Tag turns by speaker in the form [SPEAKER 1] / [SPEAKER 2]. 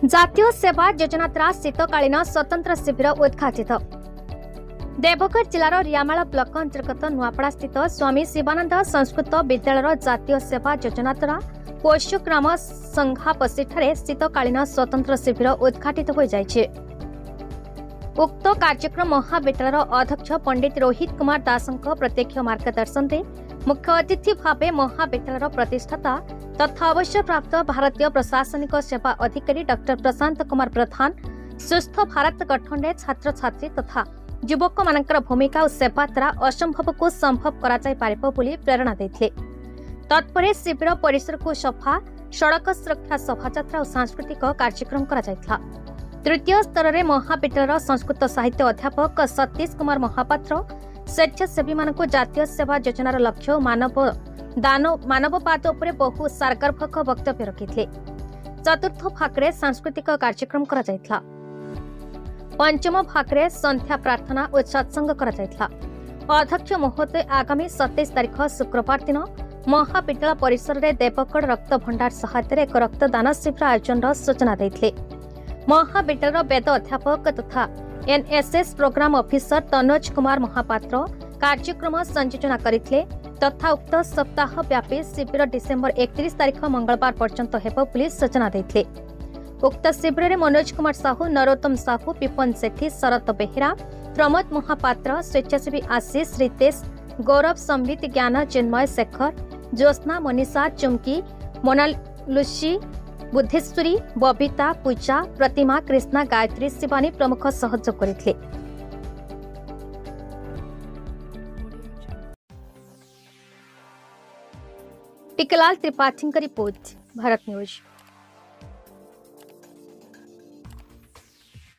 [SPEAKER 1] ଜାତୀୟ ସେବା ଯୋଜନା ଦ୍ୱାରା ଶୀତକାଳୀନ ସ୍ୱତନ୍ତ୍ର ଶିବିର ଉଦ୍ଘାଟିତ। ଦେବଗଡ଼ ଜିଲ୍ଲାର ରିଆମାଳ ବ୍ଲକ ଅନ୍ତର୍ଗତ ନୂଆପଡ଼ାସ୍ଥିତ ସ୍ୱାମୀ ଶିବାନନ୍ଦ ସଂସ୍କୃତ ବିଦ୍ୟାଳୟର ଜାତୀୟ ସେବା ଯୋଜନା ଦ୍ୱାରା ପୋଷ୍ୟଗ୍ରାମ ସଂଘାପସିଠାରେ ଶୀତକାଳୀନ ସ୍ୱତନ୍ତ୍ର ଶିବିର ଉଦ୍ଘାଟିତ ହୋଇଯାଇଛି। ଉକ୍ତ କାର୍ଯ୍ୟକ୍ରମ ମହାବିଦ୍ୟାଳୟର ଅଧ୍ୟକ୍ଷ ପଣ୍ଡିତ ରୋହିତ କୁମାର ଦାସଙ୍କ ପ୍ରତ୍ୟକ୍ଷ ମାର୍ଗଦର୍ଶନରେ ମୁଖ୍ୟ ଅତିଥି ଭାବେ ମହାବିଦ୍ୟାଳୟର ପ୍ରତିଷ୍ଠାତା ତଥା ଅବସରପ୍ରାପ୍ତ ଭାରତୀୟ ପ୍ରଶାସନିକ ସେବା ଅଧିକାରୀ ଡକ୍ଟର ପ୍ରଶାନ୍ତ କୁମାର ପ୍ରଧାନ ସୁସ୍ଥ ଭାରତ ଗଠନରେ ଛାତ୍ରଛାତ୍ରୀ ତଥା ଯୁବକମାନଙ୍କର ଭୂମିକା ଓ ସେବା ଦ୍ୱାରା ଅସମ୍ଭବକୁ ସମ୍ଭବ କରାଯାଇପାରିବ ବୋଲି ପ୍ରେରଣା ଦେଇଥିଲେ। ତତ୍ପରେ ଶିବିର ପରିସରକୁ ସଫା, ସଡ଼କ ସୁରକ୍ଷା ଶୋଭାଯାତ୍ରା ଓ ସାଂସ୍କୃତିକ କାର୍ଯ୍ୟକ୍ରମ କରାଯାଇଥିଲା। ତୃତୀୟ ସ୍ତରରେ ମହାବିଦ୍ୟାଳୟର ସଂସ୍କୃତ ସାହିତ୍ୟ ଅଧ୍ୟାପକ ସତୀଶ କୁମାର ମହାପାତ୍ର ସ୍ୱେଚ୍ଛାସେବୀମାନଙ୍କୁ ଜାତୀୟ ସେବା ଯୋଜନାର ଲକ୍ଷ୍ୟ ଓ ମାନବବାଦ ଉପରେ ବହୁ ସାରଗର୍ଭକ ବକ୍ତବ୍ୟ ରଖିଥିଲେ। ଚତୁର୍ଥ ଭାଗରେ ସାଂସ୍କୃତିକ କାର୍ଯ୍ୟକ୍ରମ କରାଯାଇଥିଲା। ପଞ୍ଚମ ଭାଗରେ ସନ୍ଧ୍ୟା ପ୍ରାର୍ଥନା ଓ ସତ୍ସଙ୍ଗ କରାଯାଇଥିଲା। ଅଧ୍ୟକ୍ଷ ମହୋଦୟ ଆଗାମୀ 27 ତାରିଖ ଶୁକ୍ରବାର ଦିନ ମହାବିଦ୍ୟାଳୟ ପରିସରରେ ଦେବଗଡ଼ ରକ୍ତ ଭଣ୍ଡାର ସହାୟତାରେ ଏକ ରକ୍ତଦାନ ଶିବିର ଆୟୋଜନର ସୂଚନା ଦେଇଥିଲେ। ମହାବିଦ୍ୟାଳୟର ବେଦ ଅଧ୍ୟାପକ ତଥା NSS program officer Tanoj Kumar Mahapatra କାର୍ଯ୍ୟକ୍ରମ ସଂଯୋଜନା କରିଥିଲେ ତଥା ଉକ୍ତ ସପ୍ତାହ ବ୍ୟାପୀ ଶିବିର ଡିସେମ୍ବର 31 ତାରିଖ ମଙ୍ଗଳବାର ପର୍ଯ୍ୟନ୍ତ ହେବ ବୋଲି ସୂଚନା ଦେଇଥିଲେ। ଉକ୍ତ ଶିବିରରେ ମନୋଜ କୁମାର ସାହୁ, ନରୋତ୍ତମ ସାହୁ, ପିପନ ସେଠୀ, ଶରତ ବେହେରା, ପ୍ରମୋଦ ମହାପାତ୍ର, ସ୍ୱେଚ୍ଛାସେବୀ ଆଶିଷ, ରିତେଶ, ଗୌରବ, ସମ୍ବିତ, ଜ୍ଞାନ, ଚିନ୍ମୟ, ଶେଖର, ଜ୍ୟୋତ୍ସ୍ନା, ମନୀଷା, ଚୁମ୍କି, ମୋନାଲୁସି, ବୁଦ୍ଧେଶ୍ୱରୀ, ବବିତା, ପୂଜା, ପ୍ରତିମା, କୃଷ୍ଣା, ଗାୟତ୍ରୀ, ଶିବାନୀ ପ୍ରମୁଖ ସହଯୋଗ କରିଥିଲେ। टिकलाल त्रिपाठी रिपोर्ट, भारत न्यूज।